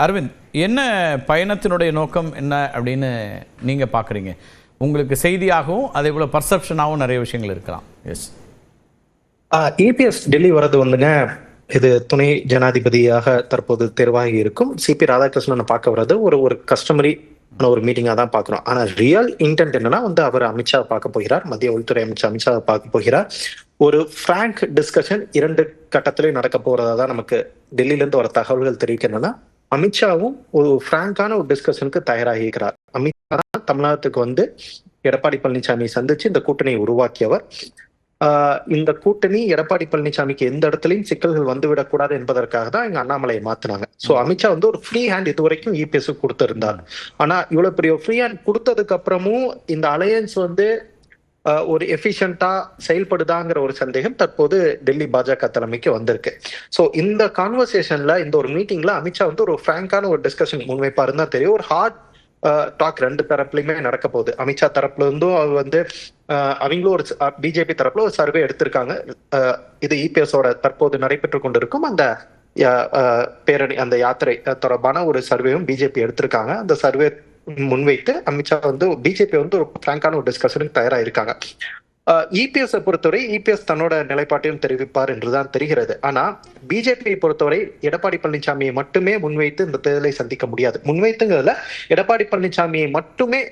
அரவிந்த், என்ன பயணத்தினுடைய நோக்கம் என்ன அப்படின்னு நீங்க பாக்குறீங்க? உங்களுக்கு செய்தியாகவும் அதே போல பர்செப்ஷனாகவும் நிறைய விஷயங்கள் இருக்கலாம். எஸ், இபிஎஸ் டெல்லி வர்றது வந்துங்க, இது துணை ஜனாதிபதியாக தற்போது தேர்வாகி இருக்கும் சிபி ராதாகிருஷ்ணனை பார்க்க வர்றது ஒரு கஸ்டமரி ஒரு மீட்டிங்காக தான் பார்க்குறோம். ஆனால் ரியல் இன்டென்ட் என்னன்னா அவர் அமித்ஷா பார்க்க போகிறார், மத்திய உள்துறை அமைச்சர் அமித்ஷா பார்க்க போகிறார். ஒரு ஃப்ராங்க் டிஸ்கஷன் 2 கட்டத்திலையும் நடக்க போறதா தான் நமக்கு டெல்லியிலேருந்து வர தகவல்கள் தெரிவிக்கிறதுனா, அமித்ஷாவும் ஒரு ஃப்ராங்கான ஒரு டிஸ்கஷனுக்கு தயாராகி இருக்கிறார். அமித்ஷா தான் தமிழ்நாட்டுக்கு எடப்பாடி பழனிசாமியை சந்திச்சு இந்த கூட்டணியை உருவாக்கியவர். இந்த கூட்டணி எடப்பாடி பழனிசாமிக்கு எந்த இடத்துலயும் சிக்கல்கள் வந்துவிடக்கூடாது என்பதற்காக தான் இங்க அண்ணாமலையை மாத்தினாங்க. சோ அமித்ஷா ஒரு ஃப்ரீ ஹேண்ட் இது வரைக்கும் இபிஎஸ் கொடுத்திருந்தார். ஆனா இவ்வளவு பெரிய ஃப்ரீ ஹேண்ட் கொடுத்ததுக்கு அப்புறமும் இந்த அலையன்ஸ் ஒரு எஃபிஷியன்டா செயல்படுதாங்கிற ஒரு சந்தேகம் தற்போது டெல்லி பாஜக தலைமைக்கு வந்திருக்கு. சோ இந்த கான்வர்சேஷன்ல, இந்த ஒரு மீட்டிங்ல அமித்ஷா ஒரு பிராங்கான ஒரு டிஸ்கஷன் முன்வைப்பாருன்னு தான் தெரியும். ஒரு ஹார்ட் டாக் 2 தரப்புலையுமே நடக்க போகுது. அமித்ஷா தரப்புல இருந்தும் அவங்களும் ஒரு பிஜேபி தரப்புல ஒரு சர்வே எடுத்திருக்காங்க. இது இபிஎஸோட தற்போது நடைபெற்று கொண்டிருக்கும் அந்த பேரணி, அந்த யாத்திரை தொடர்பான ஒரு சர்வேயும் பிஜேபி எடுத்திருக்காங்க. அந்த சர்வே முன்வைத்து அமித்ஷா பிஜேபி ஒரு பிராங்கான ஒரு டிஸ்கஷனுக்கு தயாராயிருக்காங்க. இபிஎஸ் பொறுத்தவரை இபிஎஸ் தன்னோட நிலைப்பாட்டையும் தெரிவிப்பார் என்றுதான் தெரிகிறது. ஆனா பிஜேபியை பொறுத்தவரை எடப்பாடி பழனிசாமியை மட்டுமே முன்வைத்து இந்த தேர்தலை சந்திக்க முடியாது. முன்வைத்துங்கிறதுல எடப்பாடி பழனிசாமியை மட்டுமே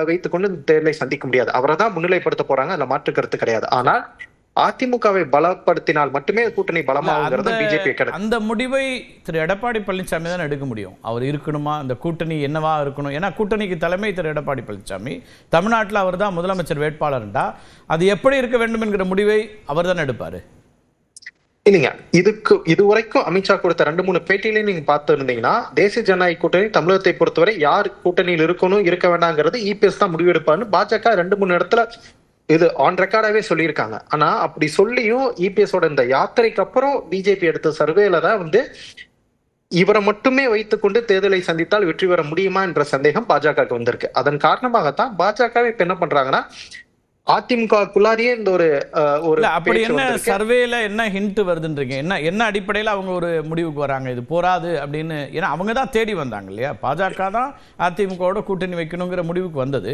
வைத்துக்கொண்டு இந்த தேர்தலை சந்திக்க முடியாது. அவரை தான் முன்னிலைப்படுத்த போறாங்க, அதுல மாற்று கருத்து கிடையாது. ஆனால் அதிமுகவை பலப்படுத்தினால் மட்டுமே கூட்டணி பலமாகுங்கிறது பிஜேபி. அந்த முடிவை திரு எடப்பாடி பழனிசாமி தான் எடுக்க முடியும். அவர் இருக்கணுமா, அந்த கூட்டணி என்னவா இருக்கணும்? ஏன்னா கூட்டணிக்கு தலைமை திரு எடப்பாடி பழனிசாமி, தமிழ்நாட்டில் அவர் தான் முதலமைச்சர் வேட்பாளர்ண்டா அது எப்படி இருக்க வேண்டும் என்கிற முடிவை அவர் தான் எடுப்பாரு. இல்லைங்க, இதுவரைக்கும் அமித்ஷா கொடுத்த 2-3 பேட்டியிலையும் நீங்க பார்த்து இருந்தீங்கன்னா, தேசிய ஜனநாயக கூட்டணி தமிழகத்தை பொறுத்தவரை யார் கூட்டணியில் இருக்கணும் இருக்க வேண்டாங்கிறது இபிஎஸ் தான் முடிவெடுப்பாருன்னு பாஜக 2-3 இடத்துல இது ஆன் ரெக்கார்டாவே சொல்லியிருக்காங்க. ஆனா அப்படி சொல்லியும் இபிஎஸோட இந்த யாத்திரைக்கு அப்புறம் பிஜேபி எடுத்த சர்வேல தான் இவரை மட்டுமே வைத்துக்கொண்டு தேர்தலை சந்தித்தால் வெற்றி பெற முடியுமா என்ற சந்தேகம் பாஜகவுக்கு வந்திருக்கு. அதன் காரணமாகத்தான் பாஜக இப்ப என்ன பண்றாங்கன்னா, அதிமுகக்குள்ளாரியே இந்த ஒரு அப்படி என்ன சர்வேல என்ன ஹிண்ட் வருதுன்றீங்க? என்ன அடிப்படையில் அவங்க ஒரு முடிவுக்கு வராங்க இது போராது அப்படின்னு? ஏன்னா அவங்க தான் தேடி வந்தாங்க இல்லையா? பாஜக தான் அதிமுகவோட கூட்டணி வைக்கணுங்கிற முடிவுக்கு வந்தது.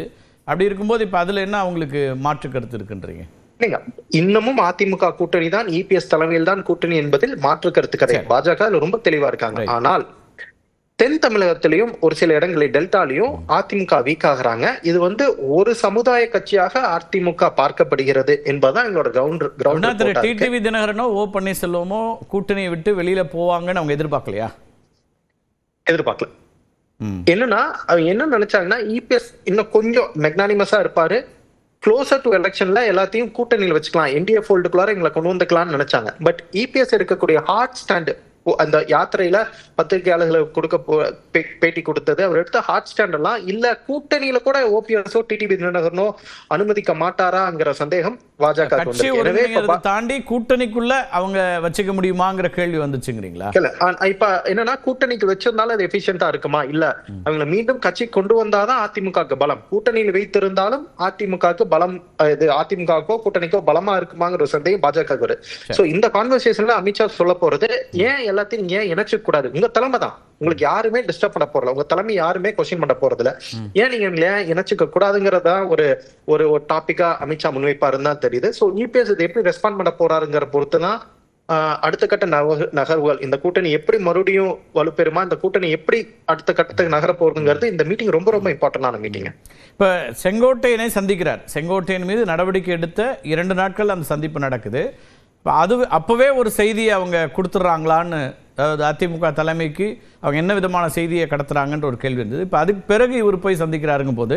அப்படி இருக்கும்போது இப்ப அதுல என்ன அவங்களுக்கு மாற்று கருத்து இருக்குன்றீங்க? இல்லைங்க, இன்னமும் அதிமுக கூட்டணி தான், இபிஎஸ் தலைமையில் தான் கூட்டணி என்பதில் மாற்று கருத்து கிடையாது. பாஜக ரொம்ப தெளிவா இருக்காங்க. ஆனால் தென் தமிழகத்திலையும் ஒரு சில இடங்களில் டெல்டாலையும் அதிமுக வீக் ஆகுறாங்க. இது ஒரு சமுதாய கட்சியாக அதிமுக பார்க்கப்படுகிறது என்பதுதான் எங்களோட கிரவுண்ட். டிடிவி தினகரனோ ஓ பன்னீர்செல்வமோ கூட்டணியை விட்டு வெளியில போவாங்கன்னு அவங்க எதிர்பார்க்கலையா? எதிர்பார்க்கல. என்னன்னா அவங்க என்ன நினைச்சாங்கன்னா, இபிஎஸ் இன்னும் கொஞ்சம் மெக்னானிமஸா இருப்பாரு, க்ளோசர் டு எலெக்ஷன்ல எல்லாத்தையும் கூட்டணியில் வச்சுக்கலாம், என்டிஏ ஃபோல்டுக்குள்ளார எங்களை கொண்டு வந்துக்கலாம்னு நினைச்சாங்க. பட் இபிஎஸ் எடுக்கக்கூடிய ஹார்ட் ஸ்டாண்ட் அந்த யாத்திரையில பத்திரிகையாளர்களுக்கு பேட்டி கொடுத்தது, அவர் எடுத்த ஹார்ட் ஸ்டாண்ட் எல்லாம் இல்ல கூட்டணியில கூட ஓபிஎஸ்ஓ டிடிவி தினகரனோ அனுமதிக்க மாட்டாராங்கிற சந்தேகம் பாஜக தாண்டி கூட்டணிக்குள்ள அவங்க வச்சுக்க முடியுமாங்கிற கேள்வி வந்துச்சுங்கிறீங்களா? இல்ல, இப்ப என்னன்னா கூட்டணிக்கு வச்சிருந்தாலும் அது எஃபிஷியன்டா இருக்குமா? இல்ல அவங்களை மீண்டும் கட்சி கொண்டு வந்தாதான் அதிமுக பலம். கூட்டணியில் வைத்திருந்தாலும் அதிமுக பலம், இது அதிமுகவோ கூட்டணிக்கோ பலமா இருக்குமாங்கிற ஒரு சந்தேகம் பாஜக வரும். சோ இந்த கான்வர்சேஷன்ல அமித்ஷா சொல்ல போறது, ஏன் எல்லாத்தையும் ஏன் இணைச்சு கூடாது? உங்க தலைமை தான், உங்களுக்கு யாருமே டிஸ்டர்ப் பண்ண போறல, உங்க தலைமை யாருமே கொஸ்டின் பண்ண போறதுல, ஏன் நீங்க இணைச்சுக்க கூடாதுங்கிறதா ஒரு டாபிக்கா அமித்ஷா முன்வைப்பாருன்னு தான் தெரியுது. சோ இபிஎஸ் இதை எப்படி ரெஸ்பாண்ட் பண்ண போறாருங்கிற பொறுத்துதான் அடுத்த கட்ட நகர்வுகள், இந்த கூட்டணி எப்படி மறுபடியும் வலுப்பெறுமா, இந்த கூட்டணி எப்படி அடுத்த கட்டத்துக்கு நகர போறதுங்கிறது இந்த மீட்டிங் ரொம்ப ரொம்ப இம்பார்ட்டன்டான மீட்டிங். இப்ப செங்கோட்டையனை சந்திக்கிறார். செங்கோட்டையன் மீது நடவடிக்கை எடுத்த 2 நாட்கள் அந்த சந்திப்பு நடக்குது. அது அப்பவே ஒரு செய்தியை அவங்க கொடுத்துட்றாங்களான்னு, அதாவது அதிமுக தலைமைக்கு அவங்க என்ன விதமான செய்தியை கடத்துறாங்கன்ற ஒரு கேள்வி இருந்தது. இப்போ அதுக்கு பிறகு இவர் போய் சந்திக்கிறாருங்க போது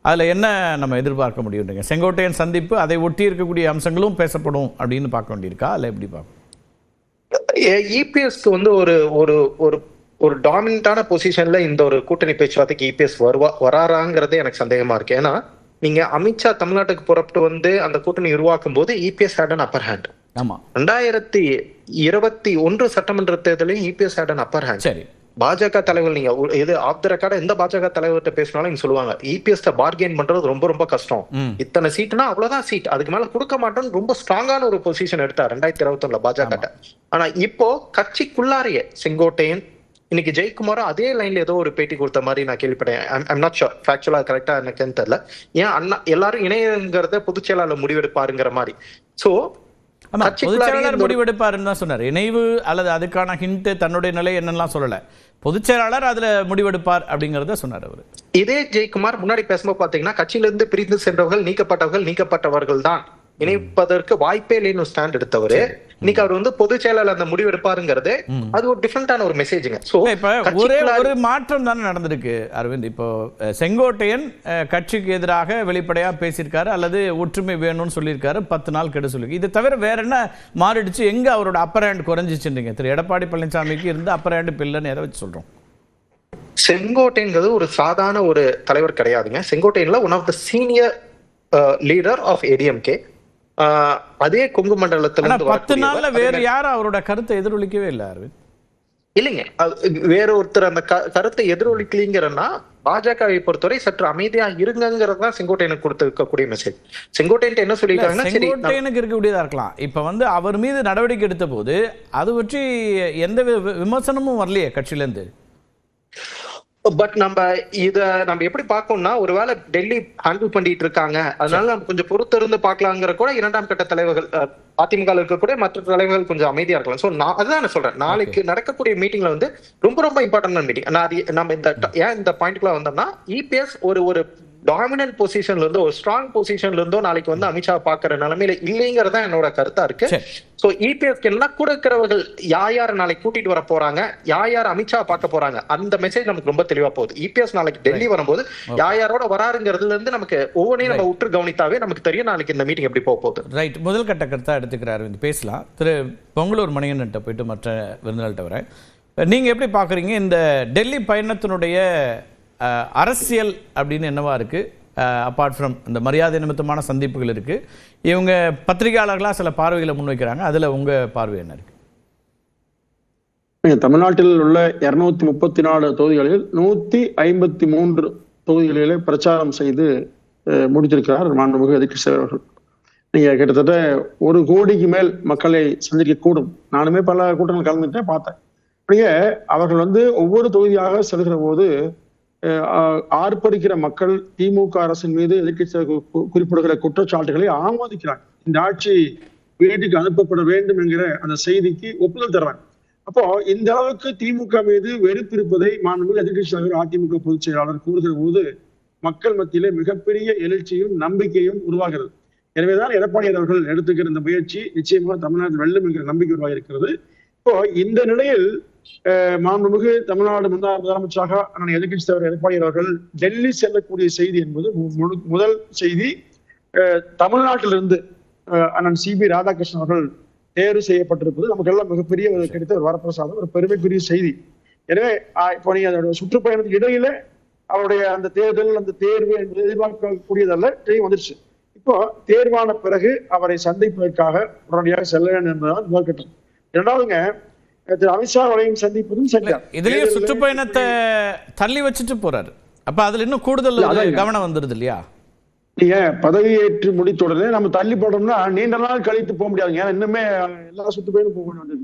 அதில் என்ன நம்ம எதிர்பார்க்க முடியுங்க? செங்கோட்டையன் சந்திப்பு, அதை ஒட்டி இருக்கக்கூடிய அம்சங்களும் பேசப்படும் அப்படின்னு பார்க்க வேண்டியிருக்கா, இல்லை எப்படி பார்க்கணும்? இபிஎஸ்க்கு ஒரு டாமினண்டான பொசிஷன்ல இந்த ஒரு கூட்டணி பேச்சுவார்த்தைக்கு இபிஎஸ் வராராங்கிறதே எனக்கு சந்தேகமா இருக்கு. ஏன்னா நீங்க அமித்ஷா தமிழ்நாட்டுக்கு புறப்பட்டு அந்த கூட்டணி உருவாக்கும் போது EPS had an upper hand. 2021 சட்டமன்ற தேர்தலில் EPS had an upper hand. சரி, பாஜக தலைவர் நீங்க எது ஆஃப் த ரெக்கார்டா எந்த பாஜக தலைவர்கிட்ட பேசினாலும் இங்க சொல்லுவாங்க, இபிஎஸ் பார்கெயின் பண்றது ரொம்ப ரொம்ப கஷ்டம், இத்தனை சீட்னா அவ்வளவுதான் சீட், அதுக்கு மேல கொடுக்க மாட்டோம்னு ரொம்ப ஸ்ட்ராங்கான ஒரு பொசிஷன் எடுத்தார் 2021 பாஜக. ஆனா இப்போ கட்சிக்குள்ளாரையே செங்கோட்டையன் இன்னைக்கு ஜெயக்குமாரும் அதே லைன்ல ஏதோ ஒரு பேட்டி கொடுத்த மாதிரி நான் கேள்விப்பட்டேன். ஐம் நாட் ஷூர் ஃபேக்சுவலா கரெக்டா எனக்கு தெரியல. ஏன் அண்ணா எல்லாரும் இணையங்கிறத பொதுச் செயலாளர் முடிவெடுப்பாருங்கிற மாதிரி. சோ ஆமா, பொதுச் செயலாளர் முடிவெடுப்பாருன்னு தான் சொன்னார். இணைவு அல்லது அதுக்கான ஹிண்ட் தன்னுடைய நிலை என்னெல்லாம் சொல்லல. பொதுச் செயலாளர் அதுல முடிவெடுப்பார் அப்படிங்கறத சொன்னார் அவர். இதே ஜெயக்குமார் முன்னாடி பேசும்போது பாத்தீங்கன்னா கட்சியிலிருந்து பிரிந்து சென்றவர்கள் நீக்கப்பட்டவர்கள் தான் இணைப்பதற்கு வாய்ப்பே இல்லைன்னு ஸ்டாண்ட் எடுத்தவரு. இன்னைக்கு அவர் வந்து பொதுச் செயலாளர் அந்த முடிவெடுப்பாருங்கிறது அது ஒரு டிஃபரெண்டான ஒரு மெசேஜுங்க. சோ இப்ப ஒரே ஒரு மாற்றம் தானே நடந்திருக்கு அரவிந்த். இப்போ செங்கோட்டையன் கட்சிக்கு எதிராக வெளிப்படையா பேசியிருக்காரு அல்லது ஒற்றுமை வேணும்னு சொல்லியிருக்காரு, 10 நாள் கெடு சொல்லி. இதை தவிர வேற என்ன மாறிடுச்சு? எங்க அவரோட அப்பர் ஹேண்ட் குறைஞ்சிச்சுன்றீங்க? திரு எடப்பாடி பழனிசாமிக்கு இருந்த அப்பர் ஹேண்ட் பில்லுன்னு எதை வச்சு சொல்றோம்? செங்கோட்டைங்கிறது ஒரு சாதாரண ஒரு தலைவர் கிடையாதுங்க. செங்கோட்டையன்ல one of the senior leader of ADMK. அதே கொங்கு மண்டலத்துல 10 நாள்ல வேற யாரும் அவரோட கருத்தை எதிரொலிக்கவே இல்லை அரவிந்த். இல்லைங்க, வேற ஒருத்தர் அந்த கருத்தை எதிரொலிக்கலீங்கிறன்னா பாஜகவை பொறுத்தவரை சற்று அமைதியா இருங்கிறது தான் செங்கோட்டையனுக்கு கொடுத்திருக்கக்கூடிய மெசேஜ். செங்கோட்டையன் என்ன சொல்லியிருக்காங்கன்னா, செங்கோட்டையனுக்கு இருக்கக்கூடியதா இருக்கலாம். இப்ப வந்து அவர் மீது நடவடிக்கை எடுத்த போது அது பற்றி எந்த விமர்சனமும் வரலையே கட்சியில இருந்து. பட் நம்ம எப்படி பார்க்கணும்னா, ஒருவேளை டெல்லி ஹேண்டில் பண்ணிட்டு இருக்காங்க, அதனால நம்ம கொஞ்சம் பொறுத்து இருந்து பார்க்கலாங்கிற கூட இரண்டாம் கட்ட தலைவர்கள் அதிமுக இருக்கக்கூடிய மற்ற தலைவர்கள் கொஞ்சம் அமைதியா இருக்கலாம். சோ நான் அதுதான் நான் சொல்றேன், நாளைக்கு நடக்கக்கூடிய மீட்டிங்ல வந்து ரொம்ப ரொம்ப இம்பார்ட்டன்டான மீட்டிங். நம்ம இந்த பாயிண்ட்குள்ள வந்தோம்னா, இபிஎஸ் ஒரு டாமினன்ட் பொசிஷன்ல இருந்தோ ஒரு ஸ்ட்ராங் பொசிஷன்ல இருந்தோ நாளைக்கு வந்து அமித்ஷா பாக்குற நிலைமையில இல்லைங்கிறதா என்னோட கருத்தா இருக்கு. சோ இபிஎஸ்க்கு எல்லாம் கூட இருக்கிறவர்கள் யார் நாளைக்கு கூட்டிட்டு வர போறாங்க, யார் அமித்ஷா பார்க்க போறாங்க, அந்த மெசேஜ் நமக்கு ரொம்ப தெளிவா போகுது. இபிஎஸ் நாளைக்கு டெல்லி வரும்போது யாரோட வராருங்கிறதுல இருந்து நமக்கு ஒவ்வொன்றையும் நம்ம உற்று கவனித்தாவே நமக்கு தெரியும் நாளைக்கு இந்த மீட்டிங் எப்படி போக போகுது. ரைட், முதல் கட்ட கருத்தா எடுத்துக்கிறாரு பேசலாம். திரு பொங்கலூர் மணிகண்டன் போயிட்டு மற்ற விருந்தினர்கிட்ட வரேன். நீங்க எப்படி பாக்குறீங்க இந்த டெல்லி பயணத்தினுடைய அரசியல் அப்படின்னு என்னவா இருக்கு? அப்பார்ட் ஃப்ரம் இந்த மரியாதை நிமித்தமான சந்திப்புகள் இருக்கு, இவங்க பத்திரிகையாளர்களாக சில பார்வைகளை முன்வைக்கிறாங்க, அதுல உங்க பார்வை என்ன இருக்கு? தமிழ்நாட்டில் உள்ள 234 தொகுதிகளில் 153 தொகுதிகளிலே பிரச்சாரம் செய்து முடித்திருக்கிறார் மாண்புமிகு எதிர்க்கட்சி அவர்கள். நீங்க கிட்டத்தட்ட 1 கோடிக்கு மேல் மக்களை சந்திக்க கூடும். நானுமே பல கூட்டங்கள் கலந்துட்டேன், பார்த்தேன். அப்படியே அவர்கள் ஒவ்வொரு தொகுதியாக செல்கிற போது ஆர்ப்பரிக்கிற மக்கள் திமுக அரசின் மீது எதிர்க்கட்சி குறிப்பிடுகிற குற்றச்சாட்டுகளை ஆமோதிக்கிறாங்க. இந்த ஆட்சி வீட்டுக்கு அனுப்பப்பட வேண்டும் என்கிற அந்த செய்திக்கு ஒப்புதல் தர்றாங்க. அப்போ இந்த அளவுக்கு திமுக மீது வெறுப்பு இருப்பதை மாண்புமிகு எதிர்க்கட்சி தலைவர் அதிமுக பொதுச் செயலாளர் கூறுகிற போது மக்கள் மத்தியிலே மிகப்பெரிய எழுச்சியும் நம்பிக்கையும் உருவாகிறது. எனவேதான் எடப்பாடி அவர்கள் எடுத்துக்கிற இந்த முயற்சி நிச்சயமாக தமிழ்நாட்டில் வெல்லும் என்கிற நம்பிக்கை உருவாகி இருக்கிறது. இப்போ இந்த நிலையில் மாண்புமிகு தமிழ்நாடு முன்னாள் முதலமைச்சராக அண்ணன் எதிர்க்கட்சி தலைவர் எடப்பாடி அவர்கள் டெல்லி செல்லக்கூடிய செய்தி என்பது முதல் செய்தி. தமிழ்நாட்டிலிருந்து அண்ணன் சிபி ராதாகிருஷ்ணன் அவர்கள் தேர்வு செய்யப்பட்டிருப்பது நமக்கெல்லாம் மிகப்பெரிய கிடைத்த ஒரு வரப்பிரசாதம், ஒரு பெருமைக்குரிய செய்தி. எனவே இப்போ நீங்க அதோட சுற்றுப்பயணத்துக்கு இடையில அவருடைய அந்த தேர்தல் அந்த தேர்வு என்பது எதிர்பார்க்கக்கூடியதல்ல, வந்துருச்சு. இப்போ தேர்வான பிறகு அவரை சந்திப்பதற்காக உடனடியாக செல்ல வேண்டும் என்பதுதான் முதல் கட்டம். இரண்டாவதுங்க, திரு அமித்ஷாவையும் சந்திப்பதும் சரிதான். இதுலயே சுற்றுப்பயணத்தை தள்ளி வச்சுட்டு போறாரு. அப்ப அதுல இன்னும் கூடுதல் கவனம் வந்துருது இல்லையா? நீங்க பதவியேற்று முடித்த உடனே நம்ம தள்ளி போட்டோம்னா நீண்ட நாள் கழித்து போக முடியாதுங்க. இன்னுமே எல்லா சுற்றுப்பயணம் போக வேண்டியது.